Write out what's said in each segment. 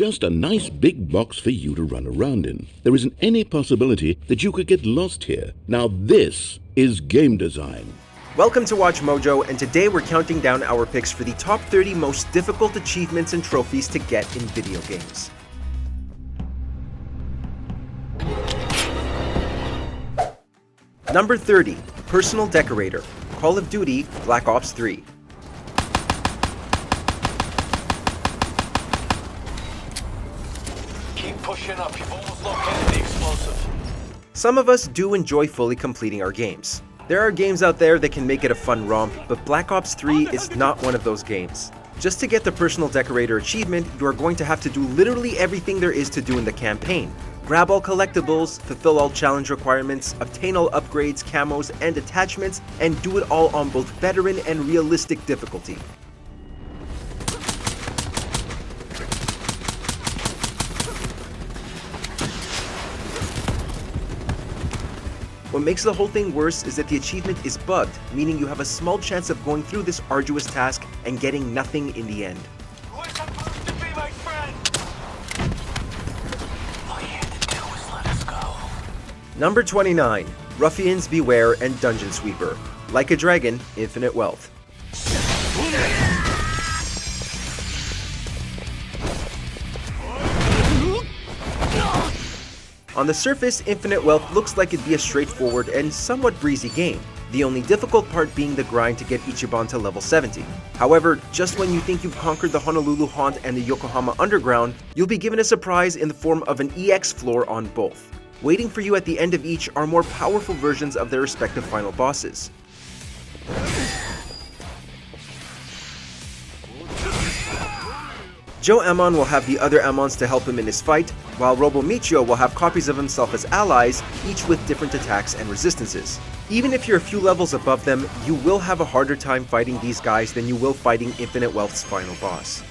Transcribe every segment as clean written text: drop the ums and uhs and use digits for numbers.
just a nice big box for you to run around in. There isn't any possibility that you could get lost here. Now this is game design. Welcome to WatchMojo, and today we're counting down our picks for the top 30 most difficult achievements and trophies to get in video games. Number 30, Personal Decorator, Call of Duty Black Ops 3. Keep pushing up, you've almost located the explosive. Some of us do enjoy fully completing our games. There are games out there that can make it a fun romp, but Black Ops 3 is not one of those games. Just to get the Personal Decorator achievement, you are going to have to do literally everything there is to do in the campaign. Grab all collectibles, fulfill all challenge requirements, obtain all upgrades, camos, and attachments, and do it all on both veteran and realistic difficulty. What makes the whole thing worse is that the achievement is bugged, meaning you have a small chance of going through this arduous task and getting nothing in the end. We're supposed to be my friend! All you had to do was let us go. Number 29, Ruffians Beware and Dungeon Sweeper. Like a Dragon, Infinite Wealth. On the surface, Infinite Wealth looks like it'd be a straightforward and somewhat breezy game, the only difficult part being the grind to get Ichiban to level 70. However, just when you think you've conquered the Honolulu Haunt and the Yokohama Underground, you'll be given a surprise in the form of an EX floor on both. Waiting for you at the end of each are more powerful versions of their respective final bosses. Joe Amon will have the other Amons to help him in his fight, while Robo Michio will have copies of himself as allies, each with different attacks and resistances. Even if you're a few levels above them, you will have a harder time fighting these guys than you will fighting Infinite Wealth's final boss.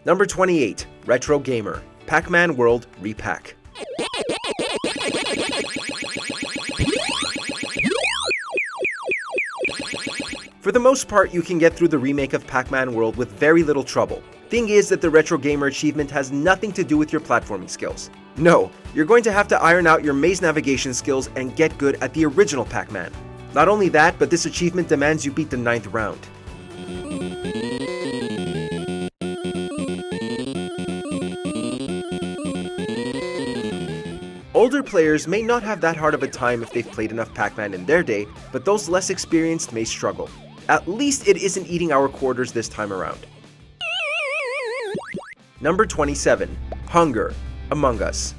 Number 28, Retro Gamer, Pac-Man World Repack. For the most part, you can get through the remake of Pac-Man World with very little trouble. Thing is that the Retro Gamer achievement has nothing to do with your platforming skills. No, you're going to have to iron out your maze navigation skills and get good at the original Pac-Man. Not only that, but this achievement demands you beat the 9th round. Older players may not have that hard of a time if they've played enough Pac-Man in their day, but those less experienced may struggle. At least it isn't eating our quarters this time around. Number 27, Hunger, Among Us.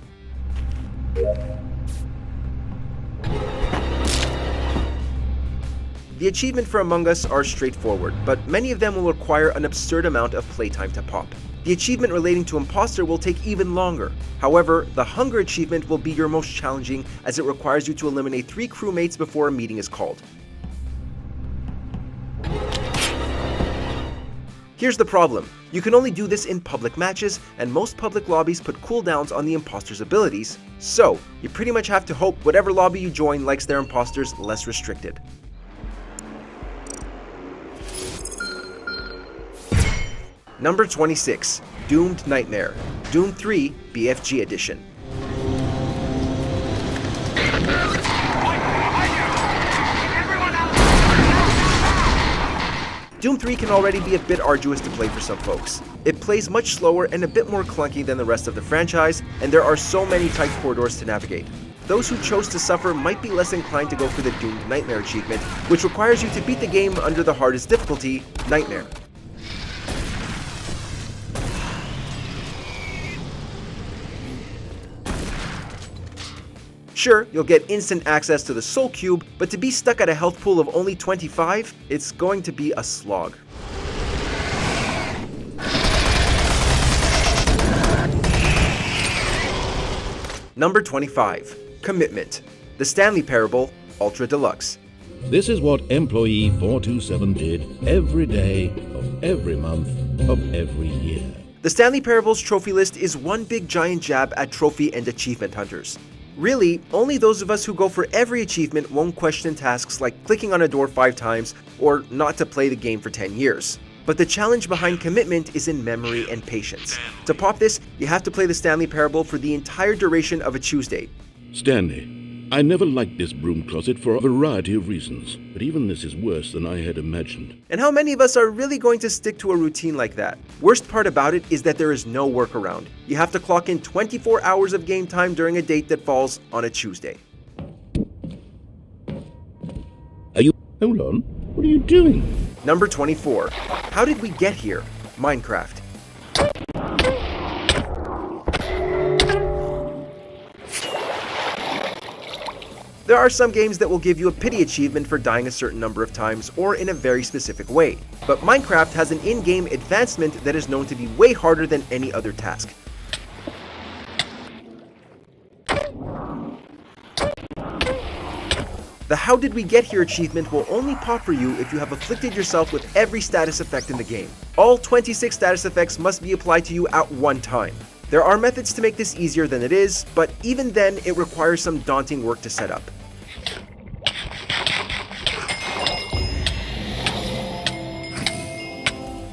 The achievement for Among Us are straightforward, but many of them will require an absurd amount of playtime to pop. The achievement relating to Imposter will take even longer. However, the Hunger achievement will be your most challenging as it requires you to eliminate 3 crewmates before a meeting is called. Here's the problem. You can only do this in public matches, and most public lobbies put cooldowns on the imposter's abilities, so you pretty much have to hope whatever lobby you join likes their imposters less restricted. Number 26, Doomed Nightmare, Doom 3 BFG Edition. Doom 3 can already be a bit arduous to play for some folks. It plays much slower and a bit more clunky than the rest of the franchise, and there are so many tight corridors to navigate. Those who chose to suffer might be less inclined to go for the Doomed Nightmare achievement, which requires you to beat the game under the hardest difficulty, Nightmare. Sure, you'll get instant access to the Soul Cube, but to be stuck at a health pool of only 25, it's going to be a slog. Number 25, Commitment, The Stanley Parable, Ultra Deluxe. This is what employee 427 did every day of every month of every year. The Stanley Parable's trophy list is one big giant jab at trophy and achievement hunters. Really, only those of us who go for every achievement won't question tasks like clicking on a door 5 times or not to play the game for 10 years. But the challenge behind commitment is in memory and patience. To pop this, you have to play the Stanley Parable for the entire duration of a Tuesday. Stanley, I never liked this broom closet for a variety of reasons, but even this is worse than I had imagined. And how many of us are really going to stick to a routine like that? Worst part about it is that there is no workaround. You have to clock in 24 hours of game time during a date that falls on a Tuesday. Hold on, what are you doing? Number 24. How did we get here? Minecraft. There are some games that will give you a pity achievement for dying a certain number of times or in a very specific way, but Minecraft has an in-game advancement that is known to be way harder than any other task. The How Did We Get Here achievement will only pop for you if you have afflicted yourself with every status effect in the game. All 26 status effects must be applied to you at one time. There are methods to make this easier than it is, but even then it requires some daunting work to set up.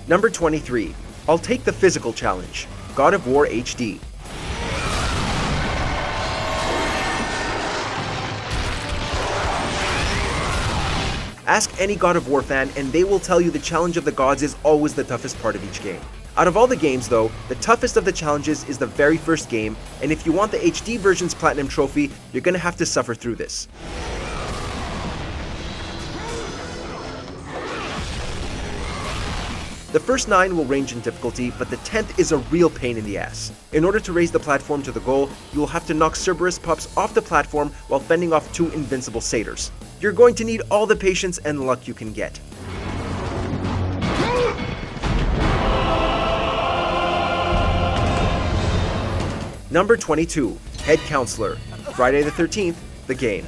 Number 23. I'll take the physical challenge. God of War HD. Ask any God of War fan and they will tell you the challenge of the gods is always the toughest part of each game. Out of all the games though, the toughest of the challenges is the very first game, and if you want the HD version's Platinum Trophy, you're gonna have to suffer through this. The first 9 will range in difficulty, but the 10th is a real pain in the ass. In order to raise the platform to the goal, you will have to knock Cerberus pups off the platform while fending off 2 invincible satyrs. You're going to need all the patience and luck you can get. Number 22. Head Counselor. Friday the 13th, the game.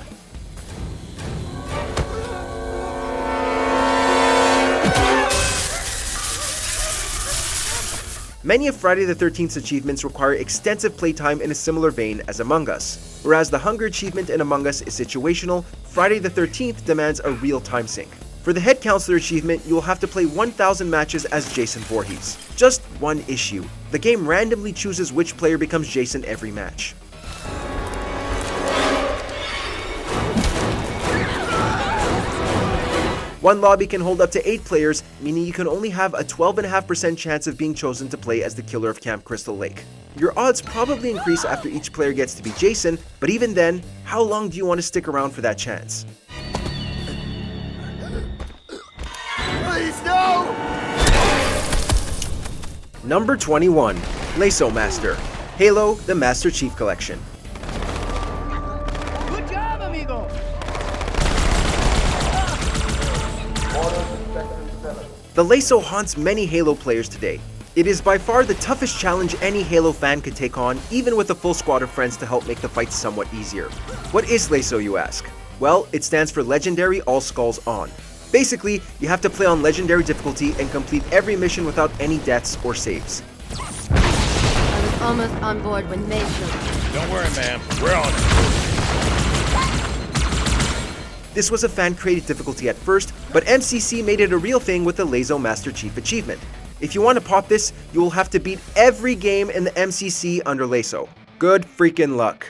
Many of Friday the 13th's achievements require extensive playtime in a similar vein as Among Us. Whereas the Hunger achievement in Among Us is situational, Friday the 13th demands a real time sink. For the Head Counselor achievement, you will have to play 1,000 matches as Jason Voorhees. Just one issue. The game randomly chooses which player becomes Jason every match. One lobby can hold up to 8 players, meaning you can only have a 12.5% chance of being chosen to play as the killer of Camp Crystal Lake. Your odds probably increase after each player gets to be Jason, but even then, how long do you want to stick around for that chance? Please, no! Number 21. Lasso Master. Halo, the Master Chief Collection. Good job, amigo! The lasso haunts many Halo players today. It is by far the toughest challenge any Halo fan could take on, even with a full squad of friends to help make the fight somewhat easier. What is Lasso, you ask? Well, it stands for Legendary All Skulls On. Basically, you have to play on Legendary difficulty and complete every mission without any deaths or saves. I was almost on board when they showed up. Don't worry, ma'am. We're on it. This was a fan-created difficulty at first, but MCC made it a real thing with the Lasso Master Chief achievement. If you want to pop this, you will have to beat every game in the MCC under Lasso. Good freaking luck.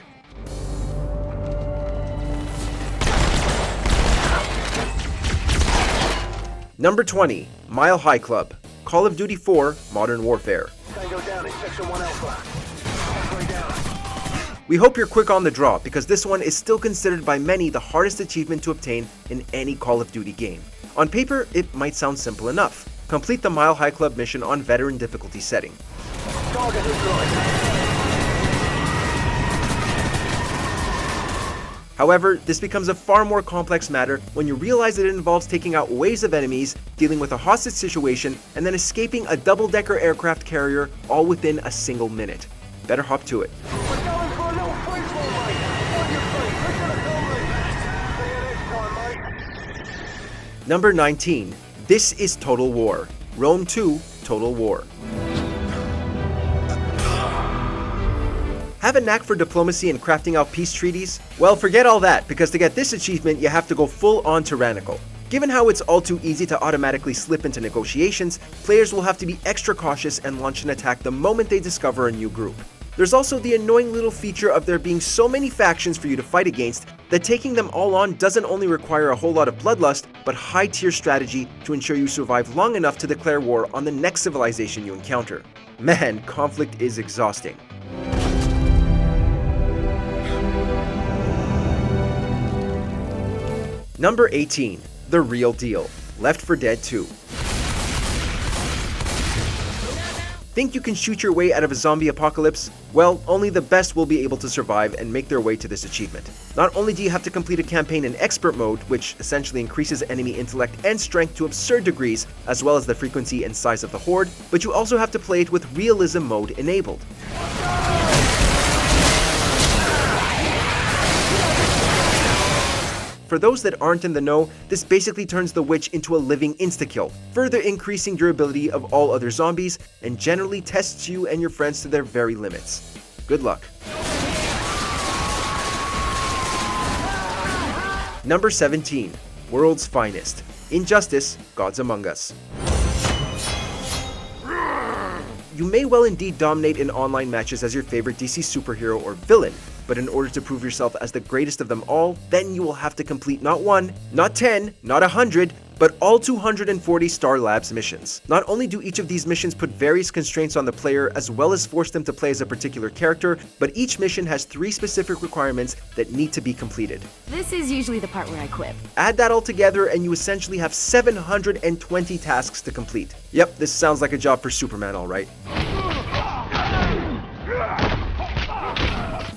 Number 20. Mile High Club. Call of Duty 4 Modern Warfare. Tango down in Section 1 Alpha. Halfway down. We hope you're quick on the draw because this one is still considered by many the hardest achievement to obtain in any Call of Duty game. On paper, it might sound simple enough. Complete the Mile High Club mission on Veteran difficulty setting. Target deployed. However, this becomes a far more complex matter when you realize that it involves taking out waves of enemies, dealing with a hostage situation, and then escaping a double-decker aircraft carrier all within a single minute. Better hop to it. We're going for a little free throw, mate. On your feet. We're gonna go, mate. See you next time, mate. Number 19. This is Total War. Rome 2 Total War. Have a knack for diplomacy and crafting out peace treaties? Well, forget all that, because to get this achievement, you have to go full-on tyrannical. Given how it's all too easy to automatically slip into negotiations, players will have to be extra cautious and launch an attack the moment they discover a new group. There's also the annoying little feature of there being so many factions for you to fight against that taking them all on doesn't only require a whole lot of bloodlust, but high-tier strategy to ensure you survive long enough to declare war on the next civilization you encounter. Man, conflict is exhausting. Number 18. The Real Deal. Left 4 Dead 2. Think you can shoot your way out of a zombie apocalypse? Well, only the best will be able to survive and make their way to this achievement. Not only do you have to complete a campaign in Expert Mode, which essentially increases enemy intellect and strength to absurd degrees, as well as the frequency and size of the horde, but you also have to play it with Realism mode enabled. For those that aren't in the know, this basically turns the witch into a living insta-kill, further increasing durability of all other zombies, and generally tests you and your friends to their very limits. Good luck. Number 17. World's Finest. Injustice, Gods Among Us. You may well indeed dominate in online matches as your favorite DC superhero or villain, but in order to prove yourself as the greatest of them all, then you will have to complete not 1, not 10, not 100, but all 240 Star Labs missions. Not only do each of these missions put various constraints on the player as well as force them to play as a particular character, but each mission has 3 specific requirements that need to be completed. This is usually the part where I quit. Add that all together and you essentially have 720 tasks to complete. Yep, this sounds like a job for Superman, alright.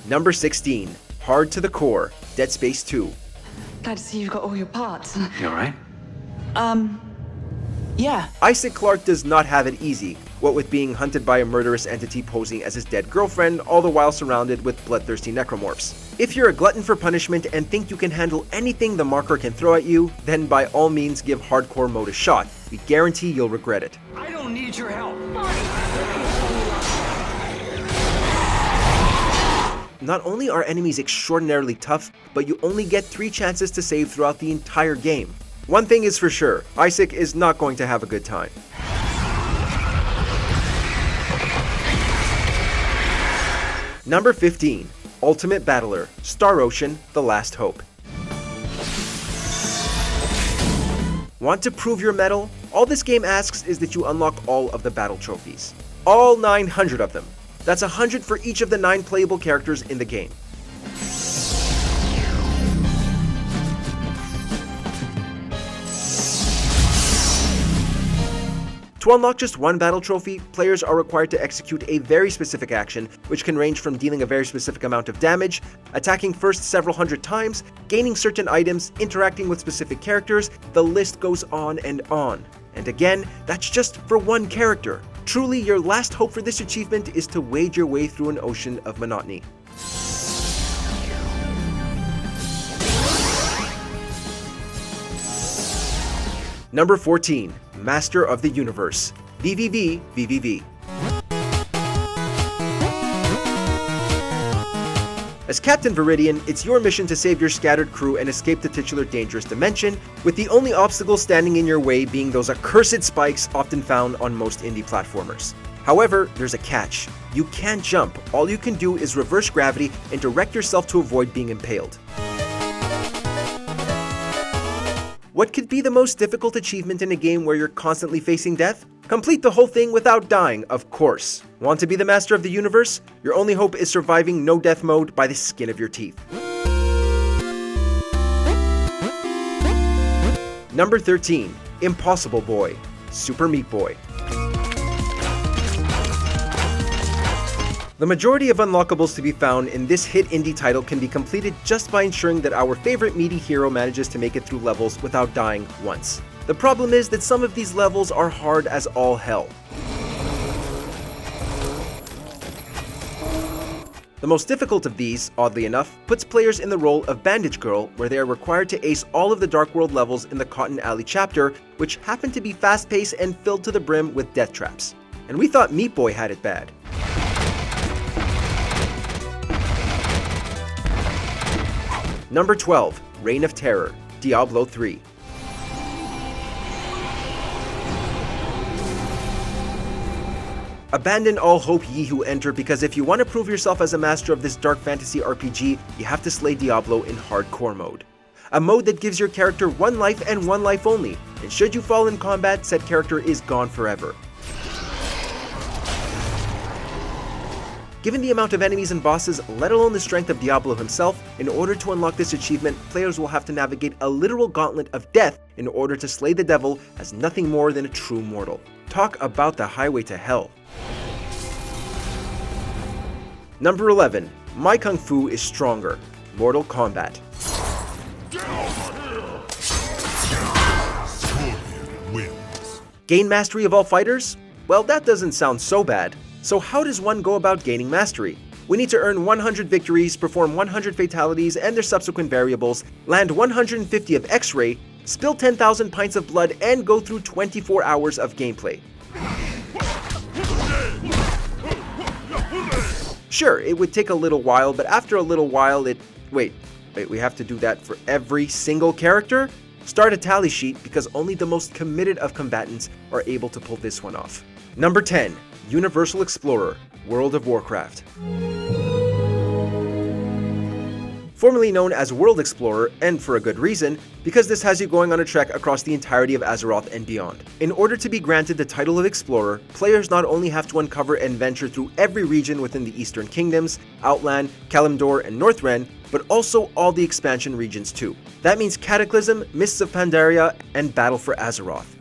Number 16. Hard to the Core. Dead Space 2. Glad to see you've got all your parts. You alright? Yeah. Isaac Clarke does not have it easy, what with being hunted by a murderous entity posing as his dead girlfriend, all the while surrounded with bloodthirsty necromorphs. If you're a glutton for punishment and think you can handle anything the marker can throw at you, then by all means give hardcore mode a shot. We guarantee you'll regret it. I don't need your help. Not only are enemies extraordinarily tough, but you only get 3 chances to save throughout the entire game. One thing is for sure, Isaac is not going to have a good time. Number 15. Ultimate Battler. Star Ocean, The Last Hope. Want to prove your mettle? All this game asks is that you unlock all of the battle trophies. All 900 of them. That's 100 for each of the 9 playable characters in the game. To unlock just one battle trophy, players are required to execute a very specific action, which can range from dealing a very specific amount of damage, attacking first several hundred times, gaining certain items, interacting with specific characters, the list goes on and on. And again, that's just for one character. Truly, your last hope for this achievement is to wade your way through an ocean of monotony. Number 14. Master of the Universe. VVV, VVV. As Captain Viridian, it's your mission to save your scattered crew and escape the titular dangerous dimension, with the only obstacle standing in your way being those accursed spikes often found on most indie platformers. However, there's a catch. You can't jump. All you can do is reverse gravity and direct yourself to avoid being impaled. What could be the most difficult achievement in a game where you're constantly facing death? Complete the whole thing without dying, of course. Want to be the master of the universe? Your only hope is surviving no death mode by the skin of your teeth. Number 13. Impossible Boy. Super Meat Boy. The majority of unlockables to be found in this hit indie title can be completed just by ensuring that our favorite meaty hero manages to make it through levels without dying once. The problem is that some of these levels are hard as all hell. The most difficult of these, oddly enough, puts players in the role of Bandage Girl, where they are required to ace all of the Dark World levels in the Cotton Alley chapter, which happen to be fast-paced and filled to the brim with death traps. And we thought Meat Boy had it bad. Number 12, Reign of Terror, Diablo 3. Abandon all hope, ye who enter, because if you want to prove yourself as a master of this dark fantasy RPG, you have to slay Diablo in hardcore mode. A mode that gives your character one life and one life only, and should you fall in combat, said character is gone forever. Given the amount of enemies and bosses, let alone the strength of Diablo himself, in order to unlock this achievement, players will have to navigate a literal gauntlet of death in order to slay the devil as nothing more than a true mortal. Talk about the highway to hell. Number 11, My Kung Fu is Stronger, Mortal Kombat. Gain mastery of all fighters? Well, that doesn't sound so bad. So how does one go about gaining mastery? We need to earn 100 victories, perform 100 fatalities and their subsequent variables, land 150 of X-Ray, spill 10,000 pints of blood, and go through 24 hours of gameplay. Sure, it would take a little while, but after a little while Wait, we have to do that for every single character? Start a tally sheet, because only the most committed of combatants are able to pull this one off. Number 10, Universal Explorer, World of Warcraft. Formerly known as World Explorer, and for a good reason, because this has you going on a trek across the entirety of Azeroth and beyond. In order to be granted the title of Explorer, players not only have to uncover and venture through every region within the Eastern Kingdoms, Outland, Kalimdor, and Northrend, but also all the expansion regions too. That means Cataclysm, Mists of Pandaria, and Battle for Azeroth.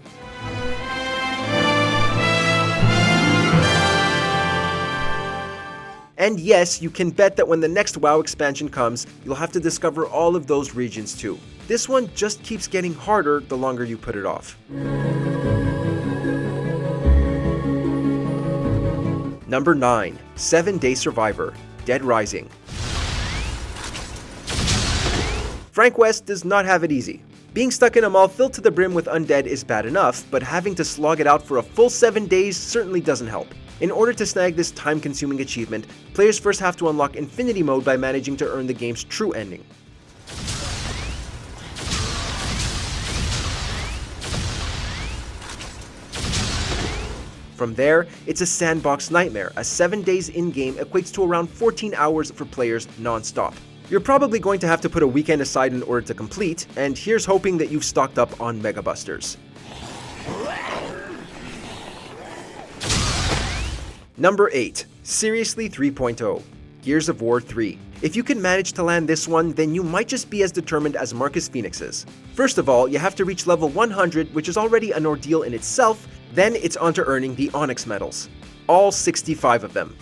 And yes, you can bet that when the next WoW expansion comes, you'll have to discover all of those regions too. This one just keeps getting harder the longer you put it off. Number 9, 7-Day Survivor, Dead Rising. Frank West does not have it easy. Being stuck in a mall filled to the brim with undead is bad enough, but having to slog it out for a full 7 days certainly doesn't help. In order to snag this time-consuming achievement, players first have to unlock Infinity Mode by managing to earn the game's true ending. From there, it's a sandbox nightmare, as 7 days in-game equates to around 14 hours for players non-stop. You're probably going to have to put a weekend aside in order to complete, and here's hoping that you've stocked up on Mega Busters. Number 8, Seriously 3.0, Gears of War 3. If you can manage to land this one, then you might just be as determined as Marcus Phoenix is. First of all, you have to reach level 100, which is already an ordeal in itself, then it's onto earning the Onyx medals. All 65 of them.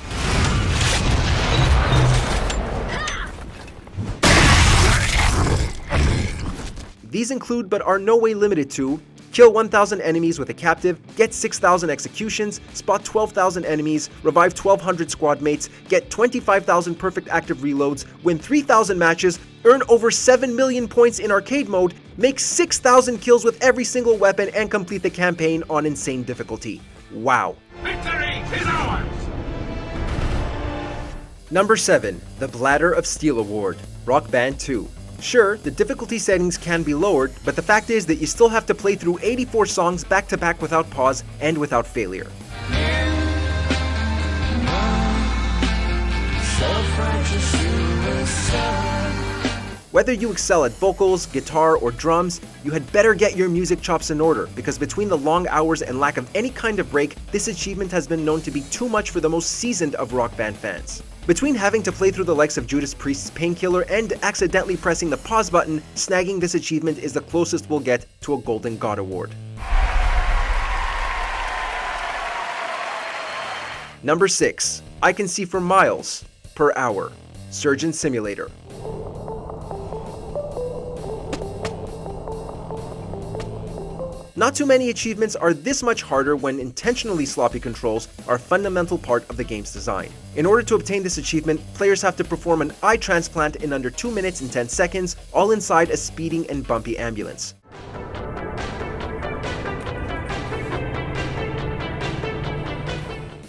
These include, but are no way limited to, kill 1,000 enemies with a captive, get 6,000 executions, spot 12,000 enemies, revive 1,200 squad mates, get 25,000 perfect active reloads, win 3,000 matches, earn over 7 million points in arcade mode, make 6,000 kills with every single weapon, and complete the campaign on insane difficulty. Wow. Victory is ours! Number 7, the Bladder of Steel Award, Rock Band 2. Sure, the difficulty settings can be lowered, but the fact is that you still have to play through 84 songs back to back without pause and without failure. Whether you excel at vocals, guitar, or drums, you had better get your music chops in order, because between the long hours and lack of any kind of break, this achievement has been known to be too much for the most seasoned of Rock Band fans. Between having to play through the likes of Judas Priest's Painkiller and accidentally pressing the pause button, snagging this achievement is the closest we'll get to a Golden God Award. Number 6, I Can See for Miles per Hour, Surgeon Simulator. Not too many achievements are this much harder when intentionally sloppy controls are a fundamental part of the game's design. In order to obtain this achievement, players have to perform an eye transplant in under 2 minutes and 10 seconds, all inside a speeding and bumpy ambulance.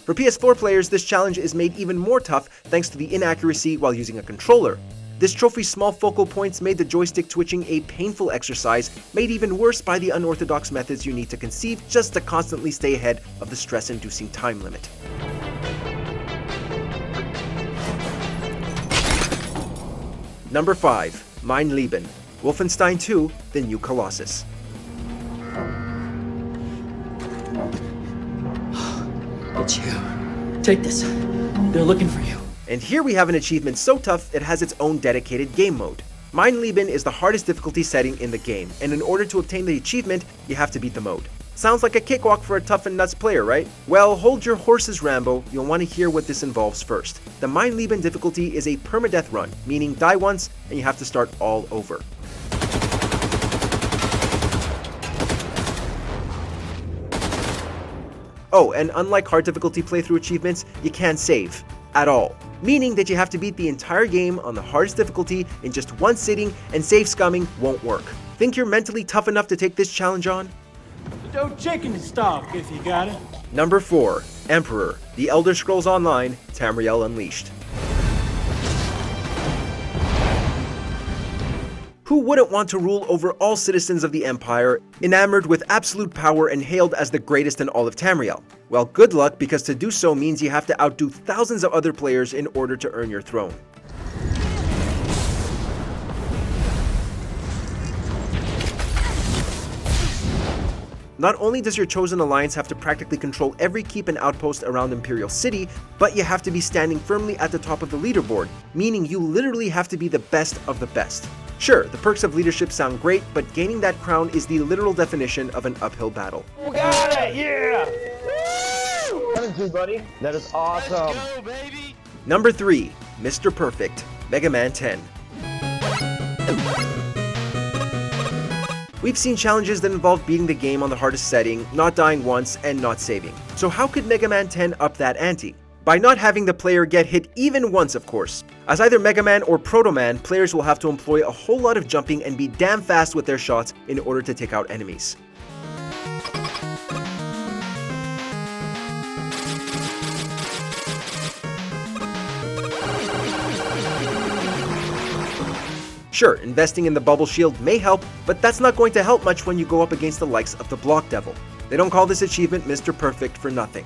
For PS4 players, this challenge is made even more tough thanks to the inaccuracy while using a controller. This trophy's small focal points made the joystick twitching a painful exercise, made even worse by the unorthodox methods you need to conceive just to constantly stay ahead of the stress-inducing time limit. Number 5. Mein Leben. Wolfenstein 2: The New Colossus. It's you. Take this. They're looking for you. And here we have an achievement so tough it has its own dedicated game mode. Mein Leben is the hardest difficulty setting in the game, and in order to obtain the achievement, you have to beat the mode. Sounds like a cakewalk for a tough and nuts player, right? Well, hold your horses, Rambo. You'll want to hear what this involves first. The Mein Leben difficulty is a permadeath run, meaning die once and you have to start all over. Oh, and unlike hard difficulty playthrough achievements, you can't save at all, meaning that you have to beat the entire game on the hardest difficulty in just one sitting, and save scumming won't work. Think you're mentally tough enough to take this challenge on? No chicken stock if you got it. Number 4. Emperor, The Elder Scrolls Online, Tamriel Unleashed. Who wouldn't want to rule over all citizens of the Empire, enamored with absolute power and hailed as the greatest in all of Tamriel? Well, good luck, because to do so means you have to outdo thousands of other players in order to earn your throne. Not only does your chosen alliance have to practically control every keep and outpost around Imperial City, but you have to be standing firmly at the top of the leaderboard, meaning you literally have to be the best of the best. Sure, the perks of leadership sound great, but gaining that crown is the literal definition of an uphill battle. We got it! Yeah! Woo! Buddy. That is awesome. Let's go, baby! Number 3. Mr. Perfect, Mega Man 10. We've seen challenges that involve beating the game on the hardest setting, not dying once, and not saving. So how could Mega Man 10 up that ante? By not having the player get hit even once, of course. As either Mega Man or Proto Man, players will have to employ a whole lot of jumping and be damn fast with their shots in order to take out enemies. Sure, investing in the bubble shield may help, but that's not going to help much when you go up against the likes of the Block Devil. They don't call this achievement Mr. Perfect for nothing.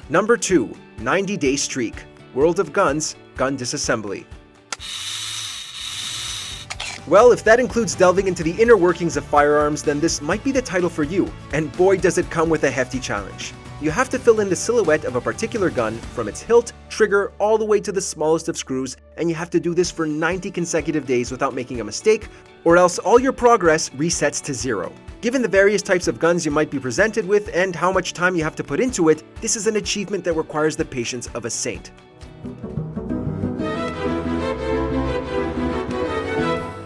Number 2. 90-Day Streak, World of Guns, Gun Disassembly. Well, if that includes delving into the inner workings of firearms, then this might be the title for you, and boy does it come with a hefty challenge. You have to fill in the silhouette of a particular gun, from its hilt, trigger, all the way to the smallest of screws, and you have to do this for 90 consecutive days without making a mistake, or else all your progress resets to 0. Given the various types of guns you might be presented with and how much time you have to put into it, this is an achievement that requires the patience of a saint.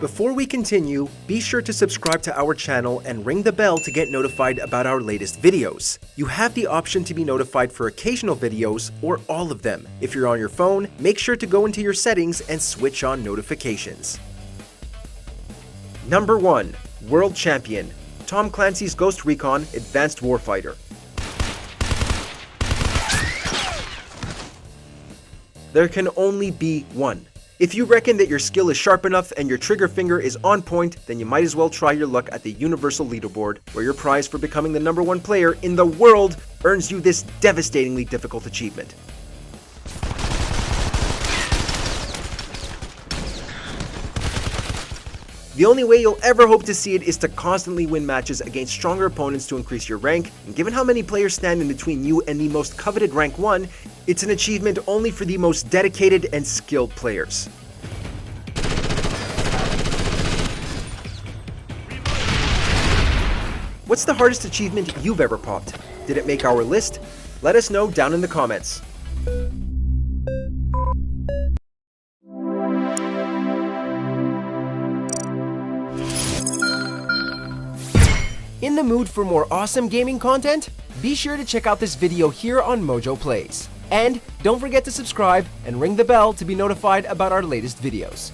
Before we continue, be sure to subscribe to our channel and ring the bell to get notified about our latest videos. You have the option to be notified for occasional videos or all of them. If you're on your phone, make sure to go into your settings and switch on notifications. Number 1. World Champion, Tom Clancy's Ghost Recon Advanced Warfighter. There can only be one. If you reckon that your skill is sharp enough and your trigger finger is on point, then you might as well try your luck at the Universal Leaderboard, where your prize for becoming the number 1 player in the world earns you this devastatingly difficult achievement. The only way you'll ever hope to see it is to constantly win matches against stronger opponents to increase your rank, and given how many players stand in between you and the most coveted rank 1, it's an achievement only for the most dedicated and skilled players. What's the hardest achievement you've ever popped? Did it make our list? Let us know down in the comments. In the mood for more awesome gaming content? Be sure to check out this video here on Mojo Plays. And don't forget to subscribe and ring the bell to be notified about our latest videos.